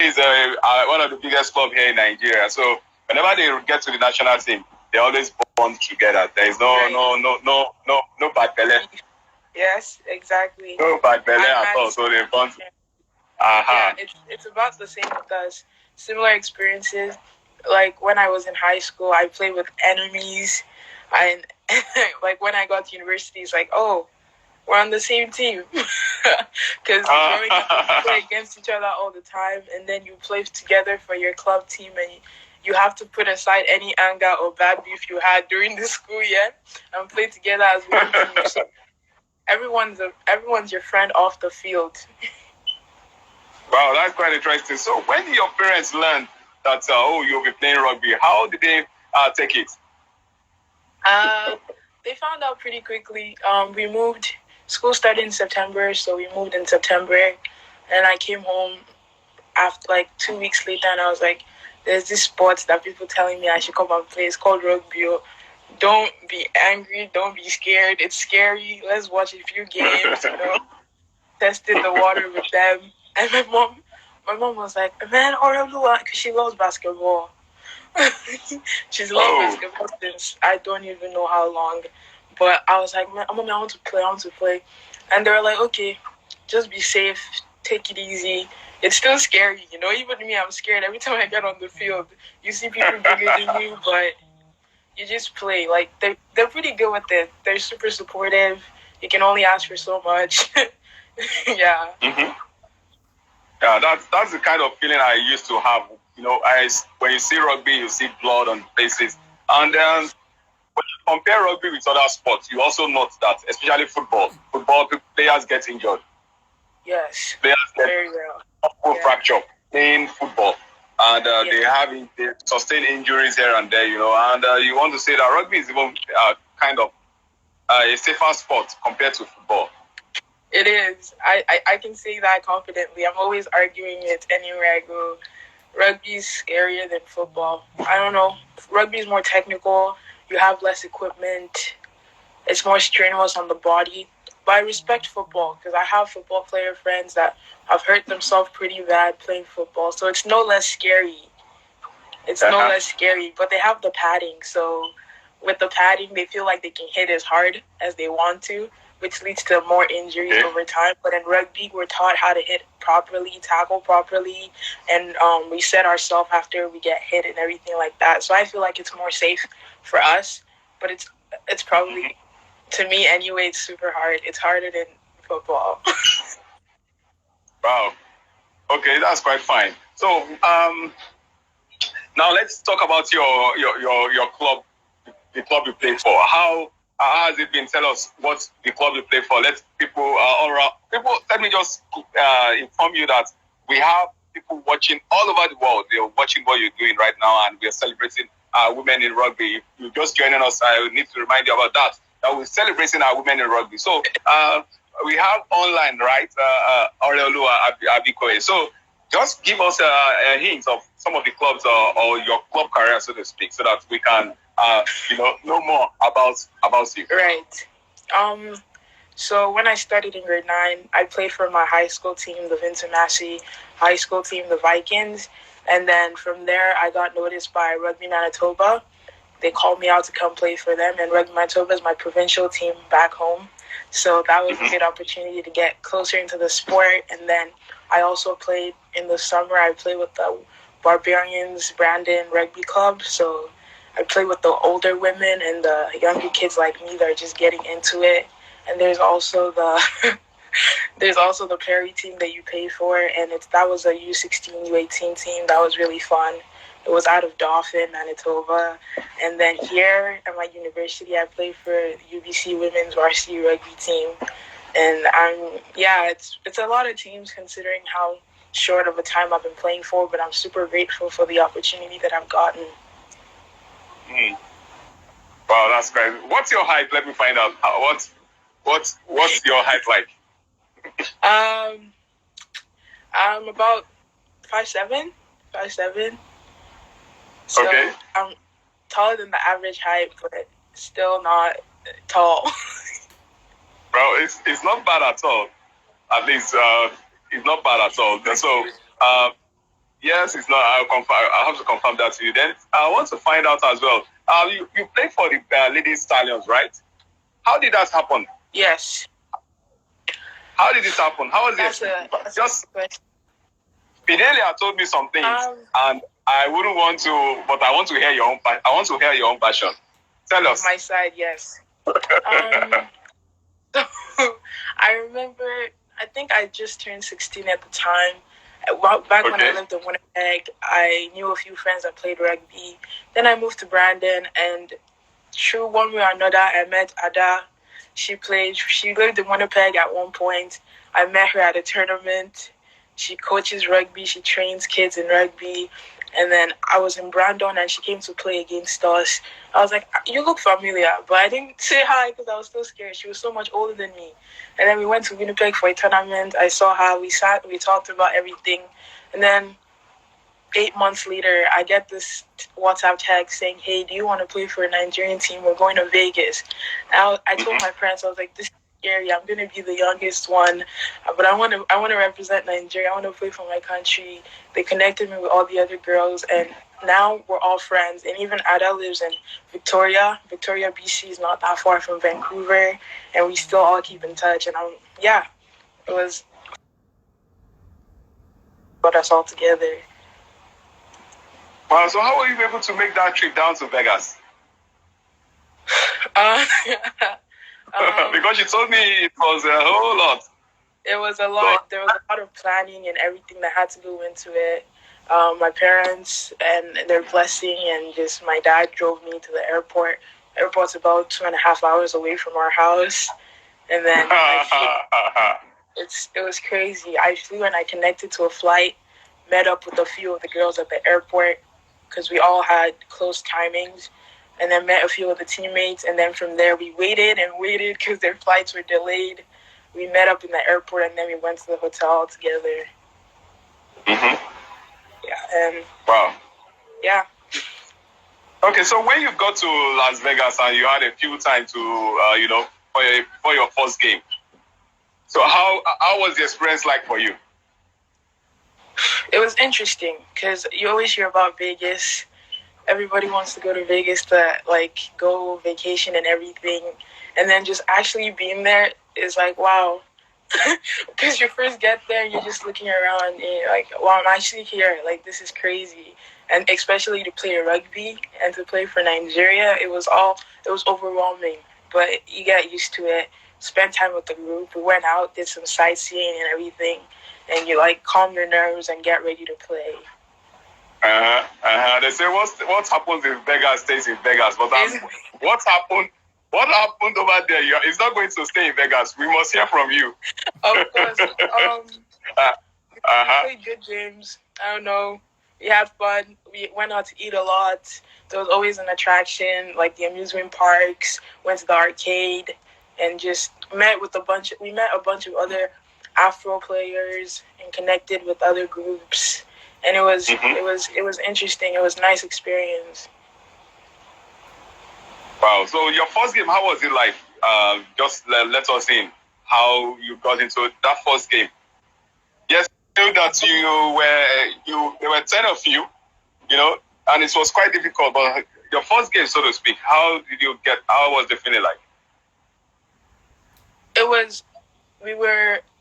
is one of the biggest clubs here in Nigeria. So whenever they get to the national team, they always bond together. There is no bad belly. Yes, exactly. No bad belly at all. So they bond. Yeah, it's about the same with us. Similar experiences. Like when I was in high school, I played with enemies, and like when I got to university, it's like, oh, we're on the same team. Because growing up, you play against each other all the time, and then you play together for your club team, and you have to put aside any anger or bad beef you had during the school year and play together as one team. So everyone's your friend off the field. Wow, that's quite interesting. So when did your parents learn that you'll be playing rugby? How did they take it? They found out pretty quickly. We moved. School started in September, so we moved in September, and I came home after like 2 weeks later, and I was like, "There's this sport that people telling me I should come and play. It's called rugby. Don't be angry. Don't be scared. It's scary. Let's watch a few games. Tested the water with them." And my mom was like, "Man, Oreoluwa," because she loves basketball. She's loved basketball since I don't even know how long. But I was like, "Man, Mommy, I want to play. And they were like, "Okay, just be safe. Take it easy. It's still scary, Even me, I'm scared every time I get on the field. You see people bigger than you, but you just play. Like they're pretty good with it. They're super supportive. You can only ask for so much." Yeah. Mm-hmm. Yeah, that's the kind of feeling I used to have. When you see rugby, you see blood on faces, and when you compare rugby with other sports, you also note that, especially football, players get injured. Yes. Players get very well. Fracture playing football, and they sustain injuries here and there. And you want to say that rugby is even kind of a safer sport compared to football. It is. I can say that confidently. I'm always arguing it anywhere I go. Rugby is scarier than football. I don't know. Rugby is more technical. You have less equipment. It's more strenuous on the body. But I respect football because I have football player friends that have hurt themselves pretty bad playing football. So it's no less scary. No less scary. But they have the padding. So with the padding, they feel like they can hit as hard as they want to, which leads to more injuries over time. But in rugby, we're taught how to hit properly, tackle properly, and we set ourselves after we get hit and everything like that. So I feel like it's more safe for us, but it's probably, to me anyway, it's super hard. It's harder than football. Wow. Okay, that's quite fine. So now let's talk about your club, the club you play for. How has it been? Tell us what the club you play for. Let people, let me just inform you that we have people watching all over the world. They're watching what you're doing right now, and we're celebrating women in rugby. If you're just joining us, I need to remind you about that. That we're celebrating our women in rugby. So we have online, right? Oreoluwa Abikoye. So just give us a hint of some of the clubs or your club career, so to speak, so that we can know more about you. Right. So when I started in grade 9, I played for my high school team, the Vincent Massey high school team, the Vikings. And then from there, I got noticed by Rugby Manitoba. They called me out to come play for them. And Rugby Manitoba is my provincial team back home. So that was a good opportunity to get closer into the sport. And then I also played in the summer. I played with the Barbarians Brandon Rugby Club. So I play with the older women and the younger kids like me that are just getting into it. And there's also the Perry team that you pay for, and that was a U16, U18 team. That was really fun. It was out of Dauphin, Manitoba. And then here at my university, I play for UBC Women's Varsity Rugby team. And it's a lot of teams considering how short of a time I've been playing for, but I'm super grateful for the opportunity that I've gotten. Wow, that's great. What's your height? Let me find out. What's your height like? I'm about 5'7". So okay. I'm taller than the average height, but still not tall. Bro, it's not bad at all. At least it's not bad at all. So Yes, it's not. I'll have to confirm that to you. Then I want to find out as well. You played for the Lady Stallions, right? How did that happen? Yes. How did it happen? How was That's it? a Just question. Fidelia told me some things, and I wouldn't want to, but I want to hear your own. I want to hear your own passion. Tell us. My side, yes. So I remember, I think I just turned 16 at the time. Back when I lived in Winnipeg, I knew a few friends that played rugby. Then I moved to Brandon, and through one way or another, I met Ada. She lived in Winnipeg at one point. I met her at a tournament. She coaches rugby. She trains kids in rugby. And then I was in Brandon, and she came to play against us. I was like, "You look familiar," but I didn't say hi because I was so scared. She was so much older than me. And then we went to Winnipeg for a tournament. I saw her. We sat. We talked about everything. And then 8 months later, I get this WhatsApp text saying, "Hey, do you want to play for a Nigerian team? We're going to Vegas." And I told my parents, I was like, "This is scary. I'm going to be the youngest one, but I want to represent Nigeria. I want to play for my country." They connected me with all the other girls, and now we're all friends. And even Ada lives in Victoria. Victoria, BC is not that far from Vancouver, and we still all keep in touch. And it was brought us all together. Wow, so how were you able to make that trip down to Vegas? Because you told me it was a whole lot. It was a lot. There was a lot of planning and everything that had to go into it. My parents and their blessing, and just my dad drove me to the airport. Airport's about 2.5 hours away from our house, and then it was crazy. I flew and I connected to a flight, met up with a few of the girls at the airport because we all had close timings, and then met a few of the teammates. And then from there, we waited and waited because their flights were delayed. We met up in the airport, and then we went to the hotel together. Mm-hmm. Yeah, and wow. Yeah. Okay, so when you got to Las Vegas and you had a few time to, for your first game, so how was the experience like for you? It was interesting because you always hear about Vegas. Everybody wants to go to Vegas to go vacation and everything, and then just actually being there is like, wow. Because you first get there and you're just looking around and you're like, wow, I'm actually here. Like, this is crazy. And especially to play rugby and to play for Nigeria, it was overwhelming. But you get used to it. Spent time with the group. We went out, did some sightseeing and everything, and you calm your nerves and get ready to play. They say what happens in Vegas stays in Vegas. But what happened? What happened over there? It's not going to stay in Vegas. We must hear from you. Of course. We played good games. I don't know. We had fun. We went out to eat a lot. There was always an attraction, like the amusement parks. Went to the arcade and just met a bunch of other Afro players and connected with other groups. And it was interesting. It was a nice experience. Wow. So your first game, how was it like? Just let us in how you got into that first game. Yes, I knew that there were 10 of you, and it was quite difficult. But your first game, so to speak, how was the feeling like?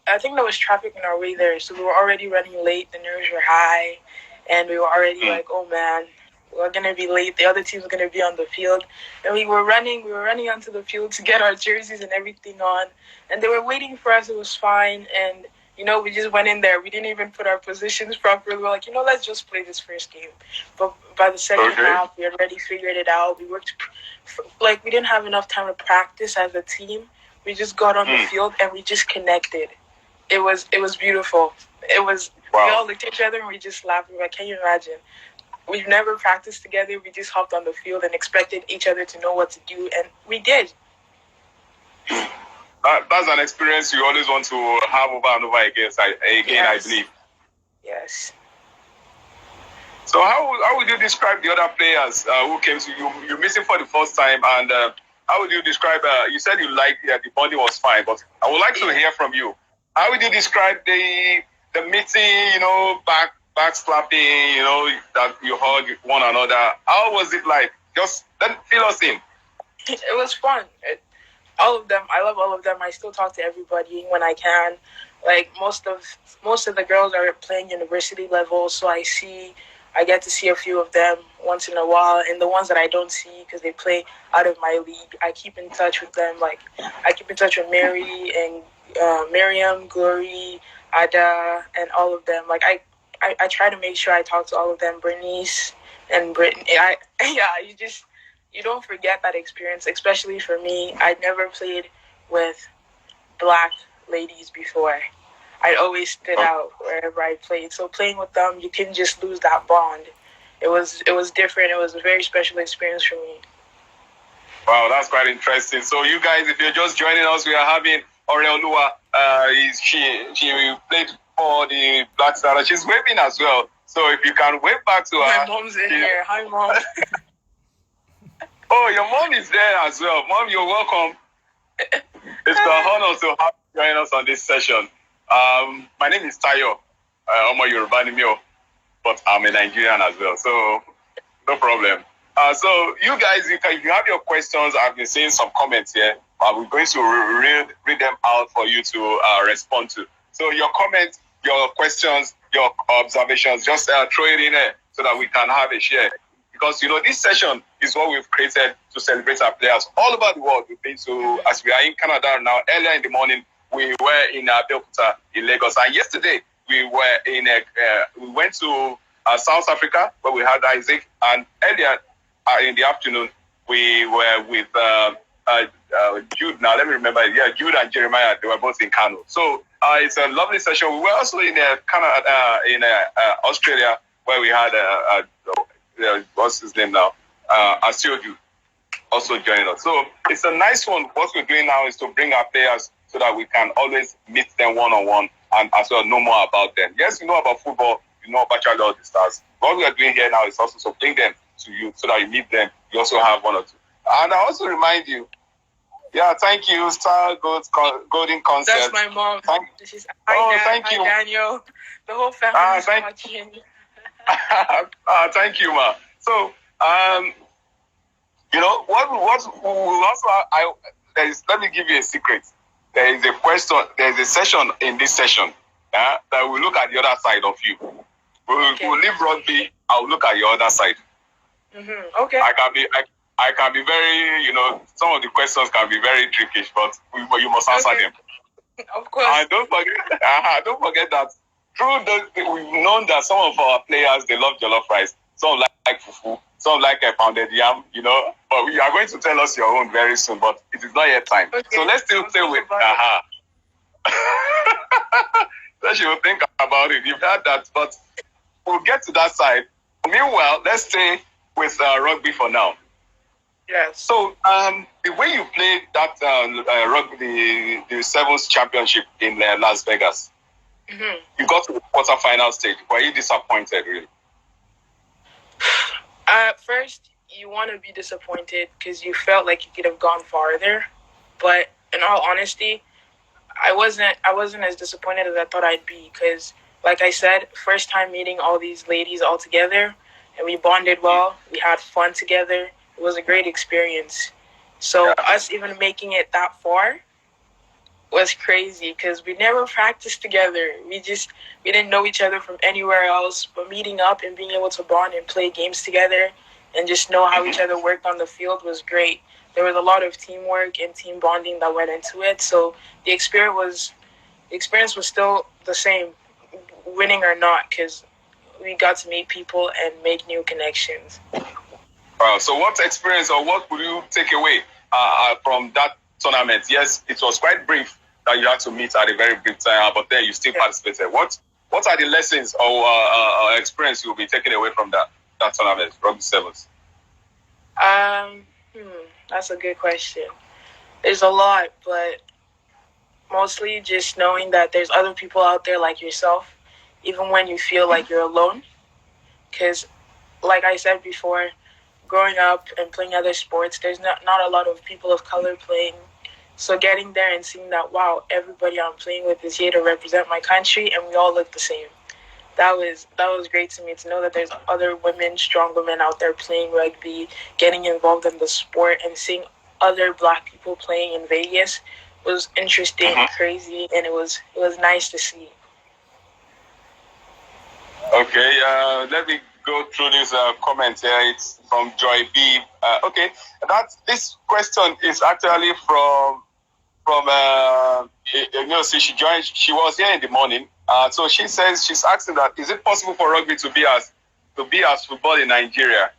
I think there was traffic on our way there, so we were already running late. The nerves were high, and we were already like, oh man, we're going to be late. The other team's going to be on the field. And we were running onto the field to get our jerseys and everything on. And they were waiting for us. It was fine. And, we just went in there. We didn't even put our positions properly. We were like, let's just play this first game. But by the second half, we already figured it out. We worked, we didn't have enough time to practice as a team. We just got on the field and we just connected. It was beautiful. Wow. We all looked at each other and we just laughed. We were like, can you imagine? We've never practiced together. We just hopped on the field and expected each other to know what to do, and we did. That's an experience you always want to have over and over again, I believe. Yes. So how would you describe the other players who came to you? You missed him for the first time, and how would you describe? You said you liked the body was fine, but I would like to hear from you. How would you describe the meeting? Back backslapping, that you hug one another. How was it like? Just then fill us in. It was fun. All of them, I love all of them. I still talk to everybody when I can. Like most of the girls are playing university level, so I get to see a few of them once in a while, and the ones that I don't see because they play out of my league, I keep in touch with them. Like I keep in touch with Mary and Miriam, Glory, Ada, and all of them. Like I try to make sure I talk to all of them. Bernice and Brittany. You don't forget that experience, especially for me. I'd never played with black ladies before. I always stood out wherever I played. So playing with them, you can just lose that bond. It was different. It was a very special experience for me. Wow, that's quite interesting. So you guys, if you're just joining us, we are having Oreoluwa. She played for the Black Star. She's waving as well. So if you can wave back to her. My mom's in here. Hi, Mom. Oh, your mom is there as well. Mom, you're welcome. It's an honor to have you join us on this session. My name is Tayo. I'm a Yoruba name, but I'm a Nigerian as well, so no problem. So you guys, if you have your questions, I've been seeing some comments here. We're going to read them out for you to respond to. So your comments, your questions, your observations, just throw it in there so that we can have a share. Because, this session is what we've created to celebrate our players all over the world. We've been to, as we are in Canada now, earlier in the morning, we were in Abeokuta in Lagos. And yesterday, we went to South Africa, where we had Isaac. And earlier in the afternoon, we were with Jude. Now, let me remember. Yeah, Jude and Jeremiah, they were both in Kano. So it's a lovely session. We were also in Canada, in Australia, where we had what's his name now? Asioju also joining us. So it's a nice one. What we're doing now is to bring our players so that we can always meet them one-on-one and as well know more about them. Yes, you know about football, you know about Charlie all the stars. What we are doing here now is also to bring them to you so that you meet them. You also have one or two. And I also remind you, thank you, Star Golden Concert. That's my mom. Thank you. Daniel. The whole family is watching. Thank you, ma. So, let me give you a secret. There is a question. There is a session in this session that will look at the other side of you. We'll leave rugby. I'll look at your other side. Mm-hmm. Okay. I can be very, some of the questions can be very tricky, but you must answer them. Of course. And don't forget that we've known that some of our players, they love jollof rice. Some like fufu. Some like a pounded yam, But you are going to tell us your own very soon, but it is not yet time. Okay. So let's still stay with Then she will think about it. You've heard that, but we'll get to that side. Meanwhile, let's stay with rugby for now. Yes. So the way you played that rugby, the Sevens Championship in Las Vegas, you got to the quarterfinal stage. Were you disappointed, really? At first, you want to be disappointed because you felt like you could have gone farther. But in all honesty, I wasn't as disappointed as I thought I'd be because, like I said, first time meeting all these ladies all together, and we bonded well. We had fun together. It was a great experience. So us even making it that far was crazy because we never practiced together. We didn't know each other from anywhere else, but meeting up and being able to bond and play games together and just know how each other worked on the field was great. There was a lot of teamwork and team bonding that went into it. So the experience was still the same, winning or not, because we got to meet people and make new connections. Wow. So what experience or what would you take away from that tournament? Yes, it was quite brief that you had to meet at a very brief time, but then you still participated. What are the lessons or experience you'll be taking away from that tournament, Rugby Sevens? That's a good question. There's a lot, but mostly just knowing that there's other people out there like yourself, even when you feel like you're alone. Because, like I said before, growing up and playing other sports, there's not a lot of people of color playing. So getting there and seeing that, wow, everybody I'm playing with is here to represent my country and we all look the same. that was great to me to know that there's other women, strong women out there playing rugby, getting involved in the sport, and seeing other Black people playing in Vegas was interesting, crazy, and it was nice to see. Okay, let me go through this comment here. It's from Joy B. Okay, this question is actually from see, she joined. She was here in the morning. So she says she's asking that is it possible for rugby to be as football in Nigeria?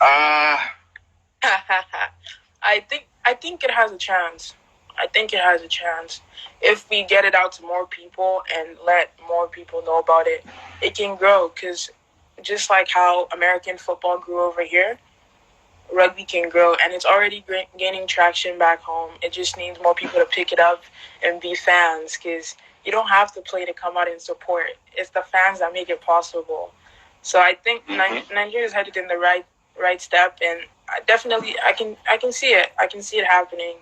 I think it has a chance. I think it has a chance. If we get it out to more people and let more people know about it, it can grow. Because just like how American football grew over here, rugby can grow. And it's already gaining traction back home. It just needs more people to pick it up and be fans. Because you don't have to play to come out and support. It's the fans that make it possible. So I think Nigeria is headed in the right step. And I can see it. I can see it happening.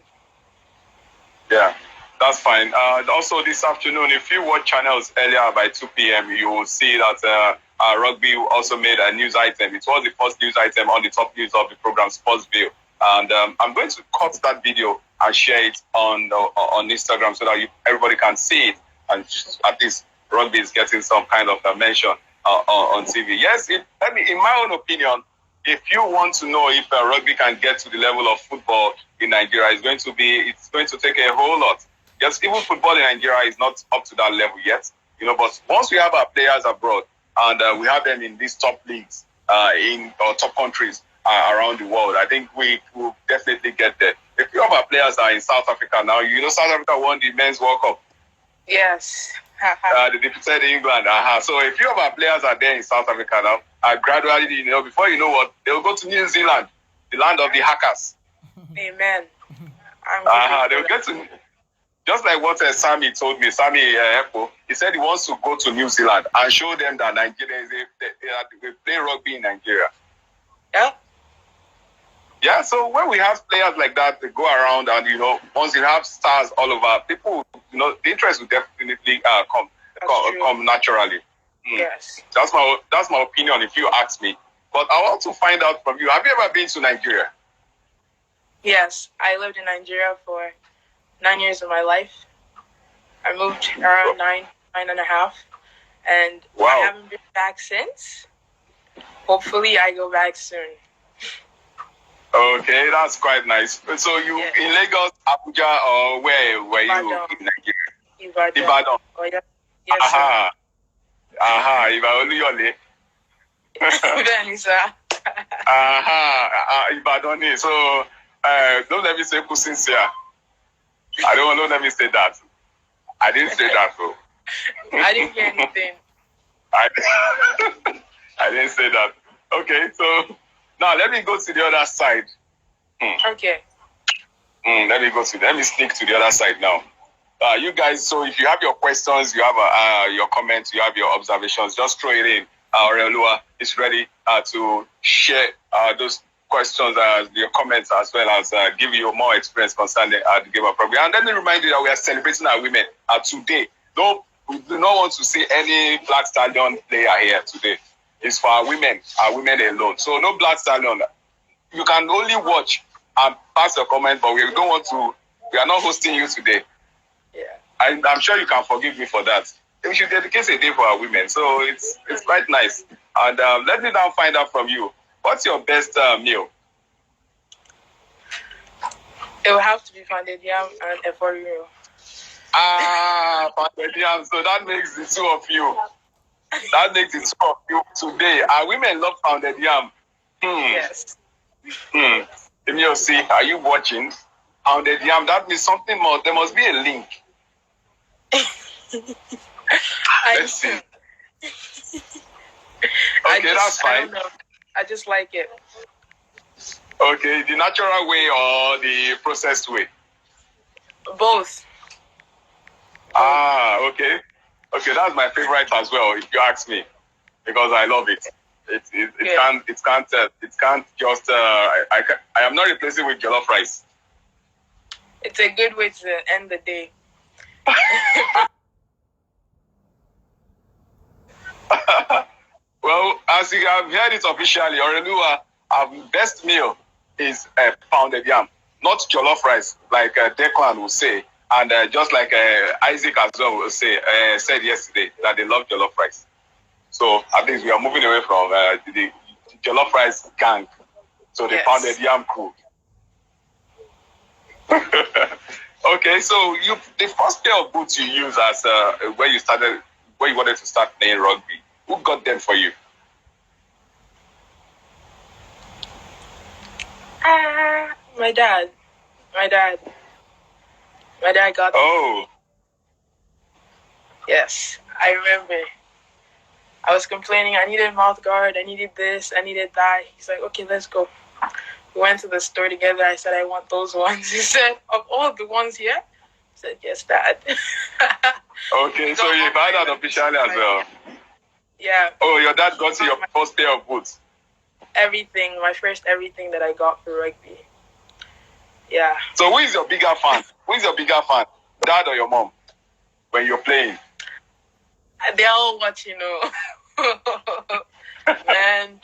Yeah, that's fine. Also, this afternoon, if you watch channels earlier by 2 p.m., you will see that rugby also made a news item. It was the first news item on the top news of the program, Sports View. And I'm going to cut that video and share it on Instagram so that everybody can see it. And at least rugby is getting some kind of mention on TV. Yes, in my own opinion, if you want to know if rugby can get to the level of football in Nigeria, it's going to take a whole lot. Yes, even football in Nigeria is not up to that level yet, but once we have our players abroad and we have them in these top leagues in or top countries around the world, I think we will definitely get there. A few of our players are in South Africa now. South Africa won the Men's World Cup. Yes. They defeated England. So a few of our players are there in South Africa now. Gradually, before you know what, they'll go to New Zealand, the land of the hackers. Amen. They'll get to, just like what Sammy told me, Sammy Epo, he said he wants to go to New Zealand and show them that Nigeria they play rugby in Nigeria. Yeah. Yeah, so when we have players like that, they go around and, once you have stars all over, people, the interest will definitely come naturally. Yes. That's my opinion if you ask me. But I want to find out from you, have you ever been to Nigeria? Yes, I lived in Nigeria for 9 years of my life. I moved around nine and a half. And wow. I haven't been back since. Hopefully I go back soon. Okay, that's quite nice. So you in Lagos, Abuja, or where were you in Nigeria? Ibadan. Oh, yeah. Yes, Ibadan. Bẹ́ẹ̀ni, sir. Ibadan. So don't let me say sincere. Don't let me say that. I didn't say that, though. I didn't hear anything. I didn't say that. Okay, so now let me go to the other side. Okay. Let me sneak to the other side now. You guys, so if you have your questions, you have your comments, you have your observations, just throw it in. Oreoluwa is ready to share those questions, your comments, as well as give you more experience concerning the game of rugby. And let me remind you that we are celebrating our women today. Though we do not want to see any Black Stallion player here today. It's for our women alone. So no Black Stallion. You can only watch and pass your comment, but we are not hosting you today. Yeah. I'm sure you can forgive me for that. We should dedicate a day for our women. So it's quite nice. And let me now find out from you. What's your best meal? It will have to be pounded yam and Oreoluwa. Pounded yam. So that makes the two of you. Today. Our women love pounded yam. Yes. Emil, see, are you watching? Pounded yam, that means something more. There must be a link. Let's see. Okay, that's fine. I don't know. I just like it. Okay, the natural way or the processed way? Both. Okay. Okay, that's my favorite as well, if you ask me, because I love it. It can't just. I am not replacing with jollof rice. It's a good way to end the day. Well, as you have heard it officially, Oreoluwa, our best meal is pounded yam, not jollof rice, like Declan will say, and just like Isaac as well will say, said yesterday that they love jollof rice. So at least we are moving away from the jollof rice gang to the pounded yam crew. Okay, so the first pair of boots you used as where you wanted to start playing rugby, who got them for you? My dad. My dad got them. Oh. Yes, I remember. I was complaining, I needed mouth guard, I needed this, I needed that. He's like, okay, let's go. We went to the store together. I said, I want those ones. He said, of all the ones here? I said, yes, Dad. Okay, so you buy that officially as well? Yeah. Oh, your dad got you your first pair of boots? Everything, my first everything that I got for rugby. Yeah. So who is your bigger fan? Dad or your mom? When you're playing? They're all what you know. Man.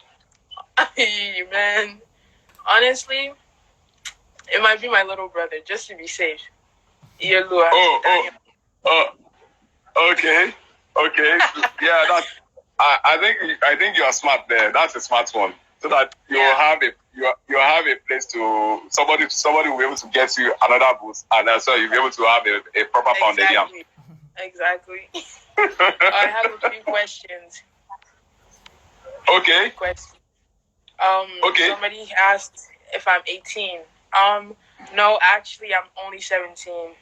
Honestly, it might be my little brother, just to be safe. Oreoluwa. Okay. Yeah, that's. I think you are smart there. That's a smart one. So that you have a place to somebody will be able to get you another boost, and so you'll be able to have a proper pounded yam. Exactly. I have a few questions. Okay. Okay. Somebody asked if I'm 18. No, actually, I'm only 17.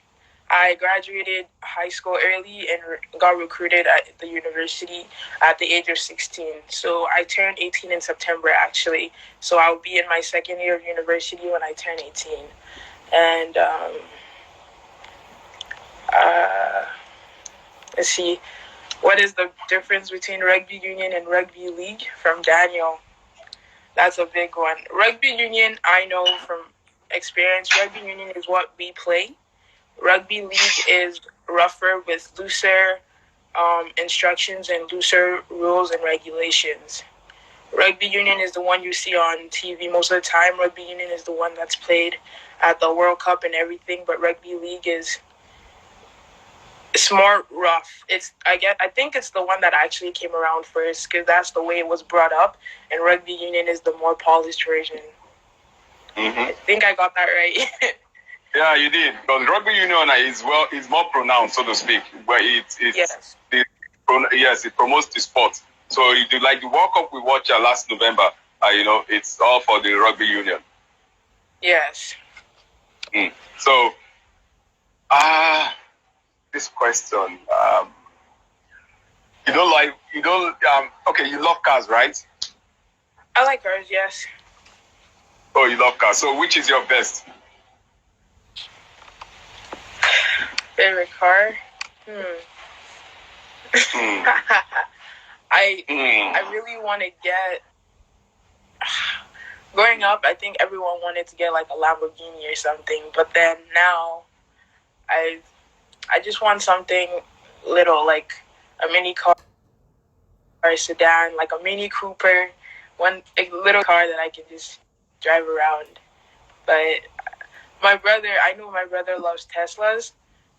I graduated high school early and got recruited at the university at the age of 16. So I turned 18 in September, actually. So I'll be in my second year of university when I turn 18. And let's see. What is the difference between rugby union and rugby league? From Daniel. That's a big one. Rugby union, I know from experience, rugby union is what we play. Rugby league is rougher with looser instructions and looser rules and regulations. Rugby union is the one you see on TV most of the time. Rugby union is the one that's played at the World Cup and everything, but rugby league it's more rough. I think it's the one that actually came around first because that's the way it was brought up, and rugby union is the more polished version. Mm-hmm. I think I got that right. Yeah, you did. Because rugby union is more pronounced, so to speak. Where it promotes the sport. So you do like the World Cup we watched last November. It's all for the rugby union. Yes. So, this question. You love cars, right? I like cars, yes. Oh, you love cars. So which is your best? Favorite car? I really want to get... Growing up, I think everyone wanted to get like a Lamborghini or something. But then now, I just want something little, like a mini car or a sedan, like a Mini Cooper. A little car that I can just drive around. But I know my brother loves Teslas.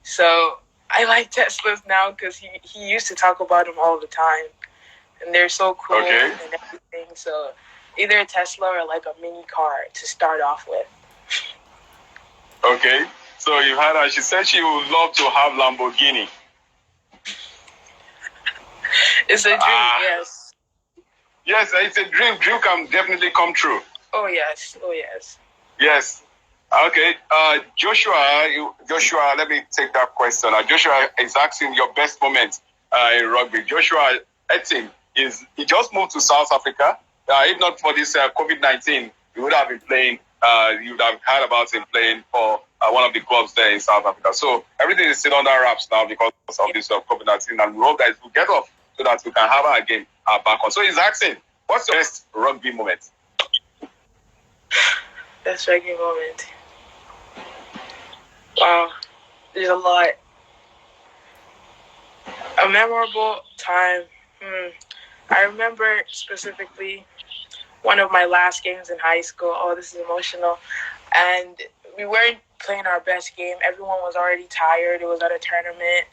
So I like Teslas now because he used to talk about them all the time. And they're so cool and everything. So either a Tesla or like a mini car to start off with. Okay. So you had her. She said she would love to have Lamborghini. It's a dream, yes. Yes, it's a dream. Dream can definitely come true. Oh, yes. Yes. Okay. Joshua, let me take that question. Joshua is asking your best moment in rugby. Joshua Etin he just moved to South Africa. If not for this COVID-19, he would have been playing. You would have heard about him playing for one of the clubs there in South Africa. So everything is still under wraps now because of this COVID-19, and we hope that it will get off so that we can have our game back on. So he's asking, what's your best rugby moment? Best rugby moment. Wow, there's a lot. A memorable time I remember specifically one of my last games in high school. Oh, this is emotional. And we weren't playing our best game. Everyone was already tired. It was at a tournament.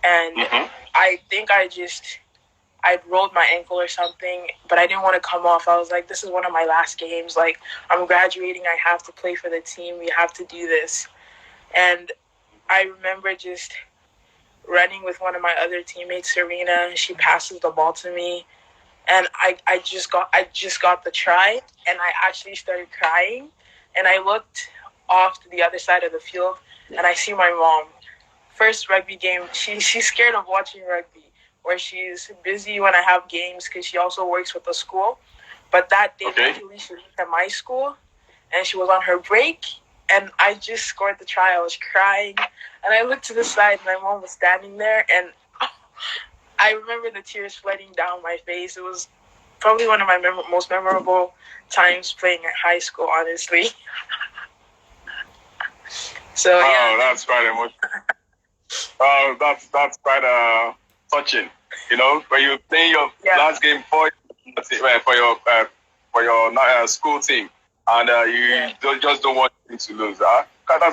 And I think I rolled my ankle or something, but I didn't want to come off. I was like, this is one of my last games. Like, I'm graduating. I have to play for the team. We have to do this. And I remember just running with one of my other teammates, Serena. She passes the ball to me. And I just got the try, and I actually started crying. And I looked off to the other side of the field, and I see my mom. First rugby game, she's scared of watching rugby, where she's busy when I have games because she also works with the school. But that day, luckily, she was at my school, and she was on her break, and I just scored the try. I was crying, and I looked to the side, and my mom was standing there, and I remember the tears flooding down my face. It was probably one of my most memorable times playing at high school, honestly. So, yeah. Oh, that's quite emotional. That's quite touching. You know, when you play your last game for your school team, and you just don't want to lose. That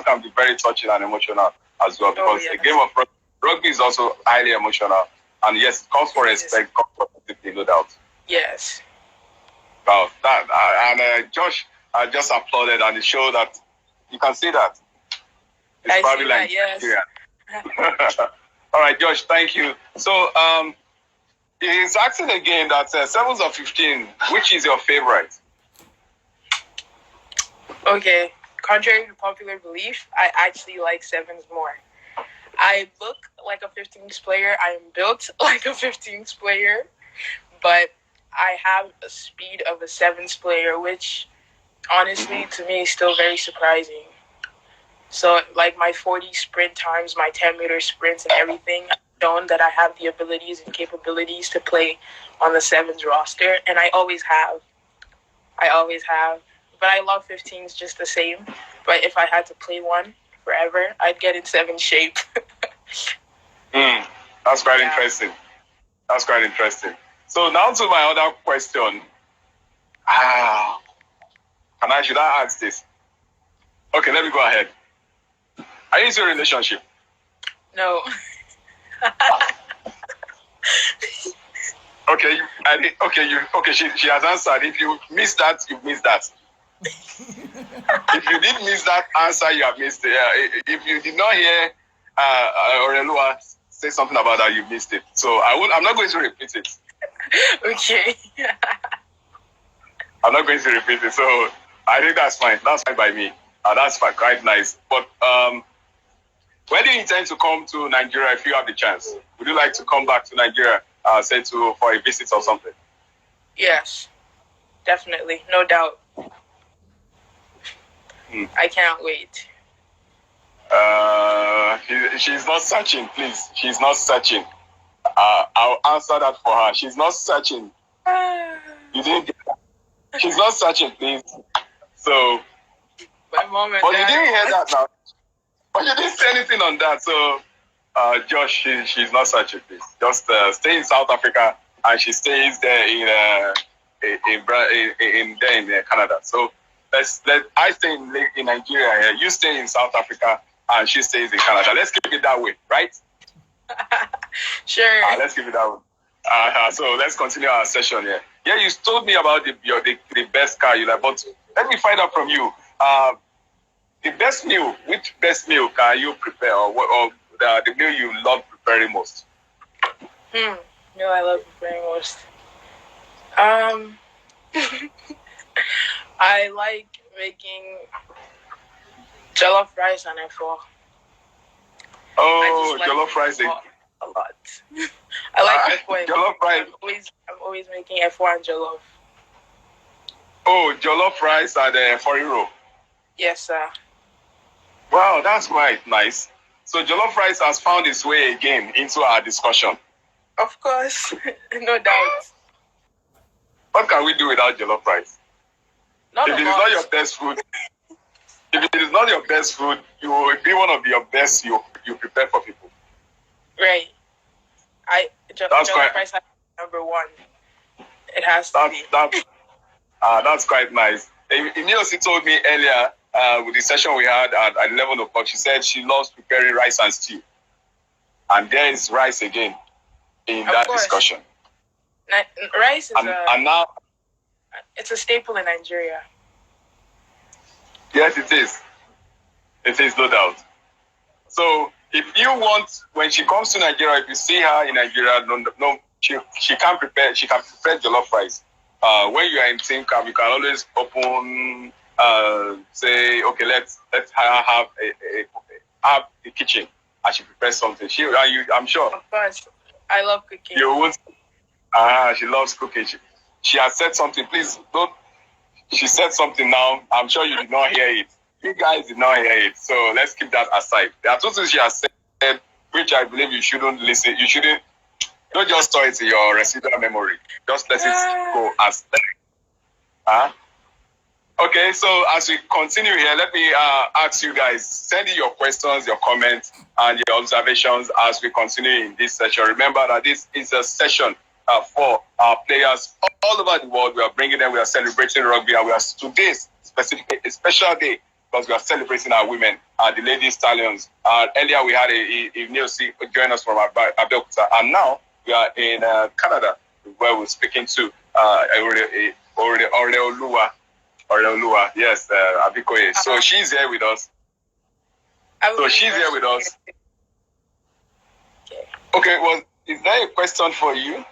can be very touching and emotional as well, because a game of rugby is also highly emotional. And yes, it calls for respect, calls for discipline, no doubt. Yes. Wow, Josh just applauded, and it showed that you can see that. It's probably like that, yes. All right, Josh, thank you. So, he's asking again that 7s of 15, which is your favorite? Okay, contrary to popular belief, I actually like 7s more. I look like a 15s player. I am built like a 15s player, but I have a speed of a 7s player, which honestly to me is still very surprising. So like my 40 sprint times, my 10-meter sprints and everything, I've shown that I have the abilities and capabilities to play on the 7s roster, and I always have. But I love 15s just the same. But if I had to play one forever, I'd get in 7 shape. That's quite interesting. That's quite interesting. So now to my other question. Should I ask this? Okay, let me go ahead. Are you in a relationship? No. She has answered. If you missed that, you missed that. If you did miss that answer, you have missed it. If you did not hear Oreoluwa say something about that, you missed it. So I'm not going to repeat it. Okay. I'm not going to repeat it. So I think that's fine. That's fine by me. That's quite nice. But when do you intend to come to Nigeria if you have the chance? Would you like to come back to Nigeria, for a visit or something? Yes, definitely. No doubt. I can't wait. She's not searching, please. She's not searching. I'll answer that for her. She's not searching. You didn't get that. She's not searching, please. So, my mom and but dad. you didn't hear that now. But you didn't say anything on that. So, Josh, she's not searching, please. Just stay in South Africa, and she stays there in Canada. So I stay in Nigeria. You stay in South Africa, and she stays in Canada. Let's keep it that way, right? Sure. Let's keep it that way. So let's continue our session here. Yeah, you told me about the best car you like, but let me find out from you. The best meal. Which best meal can you prepare, or the meal you love preparing most? Meal I love preparing most. I like making jollof rice and efo. Oh, jollof rice. A lot. I like efo. Jollof rice. I'm always making efo and jollof. Oh, jollof rice and foriro. Yes, sir. Wow, that's quite nice. So jollof rice has found its way again into our discussion. Of course, no doubt. What can we do without jollof rice? If it is not your best food, you will be one of your best you prepare for people. Right. Jollof rice number one. It has to be. That's quite nice. Iniosi told me earlier with the session we had at 11 o'clock, she said she loves preparing rice and stew. And there is rice again in that discussion. Rice is and now it's a staple in Nigeria. Yes, it is. It is, no doubt. So if you want, when she comes to Nigeria, if you see her in Nigeria, she can prepare jollof rice. When you are in team camp, you can always open, say, okay, let's have the kitchen, and she prepares something. I'm sure. Of course, I love cooking. You won't. She loves cooking. She has said something. Please don't. She said something now. I'm sure you did not hear it. You guys did not hear it. So let's keep that aside. There are two things she has said, which I believe you shouldn't listen. You shouldn't. Don't just store it in your residual memory. Just let it go as Okay, so as we continue here, let me ask you guys, send in your questions, your comments, and your observations as we continue in this session. Remember that this is a session for our players all over the world. We are bringing them, we are celebrating rugby, and we are today's specifically a special day because we are celebrating our women, the Lady Stallions. Earlier we had a news join us from Abeokuta, and now we are in Canada, where we're speaking to Oreoluwa, yes, Abikoye. So she's here with us. Okay, well, is there a question for you?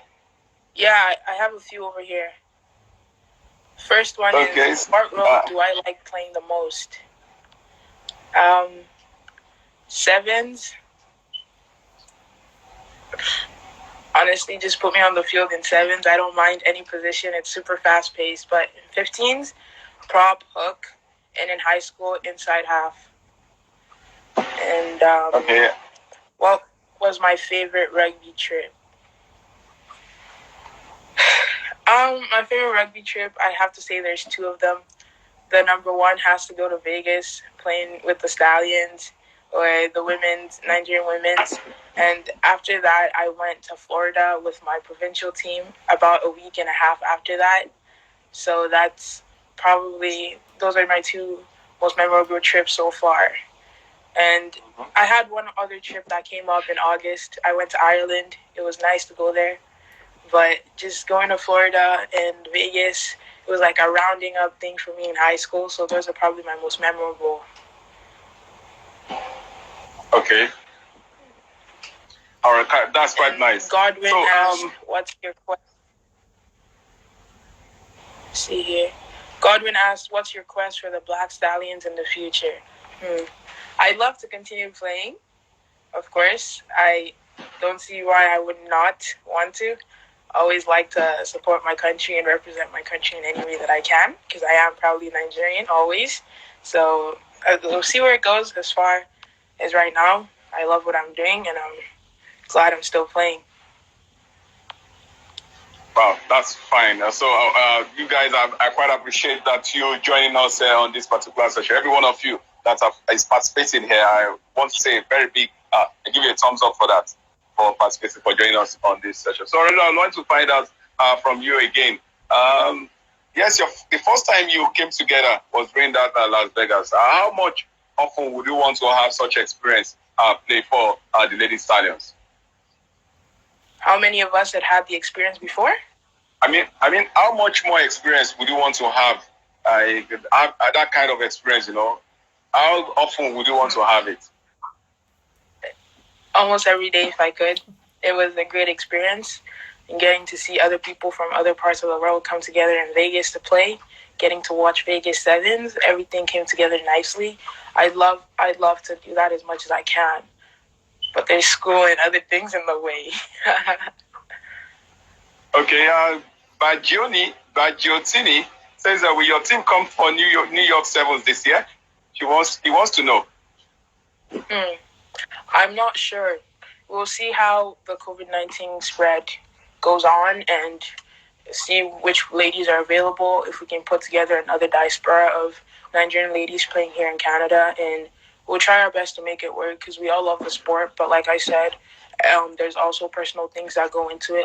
Yeah, I have a few over here. First one is, what role do I like playing the most? Sevens. Honestly, just put me on the field in sevens. I don't mind any position. It's super fast-paced. But in 15s, prop, hook, and in high school, inside half. And what was my favorite rugby trip? My favorite rugby trip, I have to say there's two of them. The number one has to go to Vegas, playing with the Stallions, or the Nigerian women's. And after that, I went to Florida with my provincial team about a week and a half after that. So those are my two most memorable trips so far. And I had one other trip that came up in August. I went to Ireland. It was nice to go there. But just going to Florida and Vegas, it was like a rounding up thing for me in high school. So those are probably my most memorable. Okay. All right, that's quite nice. Godwin asked, what's your quest? See here. Godwin asked, what's your quest for the Black Stallions in the future? I'd love to continue playing, of course. I don't see why I would not want to. I always like to support my country and represent my country in any way that I can, because I am proudly Nigerian, always. So we'll see where it goes. As far as right now, I love what I'm doing, and I'm glad I'm still playing. Wow, that's fine. So you guys, I quite appreciate that you joining us on this particular session. Every one of you that is participating here, I want to say a very big, I give you a thumbs up for that, for participating, for joining us on this session. So I want to find out from you again. Yes, the first time you came together was during that Las Vegas. How much often would you want to have such experience play for the Lady Stallions? How many of us had the experience before? I mean, how much more experience would you want to have that kind of experience? You know, how often would you want to have it? Almost every day, if I could. It was a great experience, and getting to see other people from other parts of the world come together in Vegas to play, getting to watch Vegas Sevens, everything came together nicely. I'd love to do that as much as I can. But there's school and other things in the way. Okay, Bagiotini says that will your team come for New York Sevens this year? He wants to know. I'm not sure. We'll see how the COVID-19 spread goes on and see which ladies are available, if we can put together another diaspora of Nigerian ladies playing here in Canada, and we'll try our best to make it work because we all love the sport. But like I said, there's also personal things that go into it.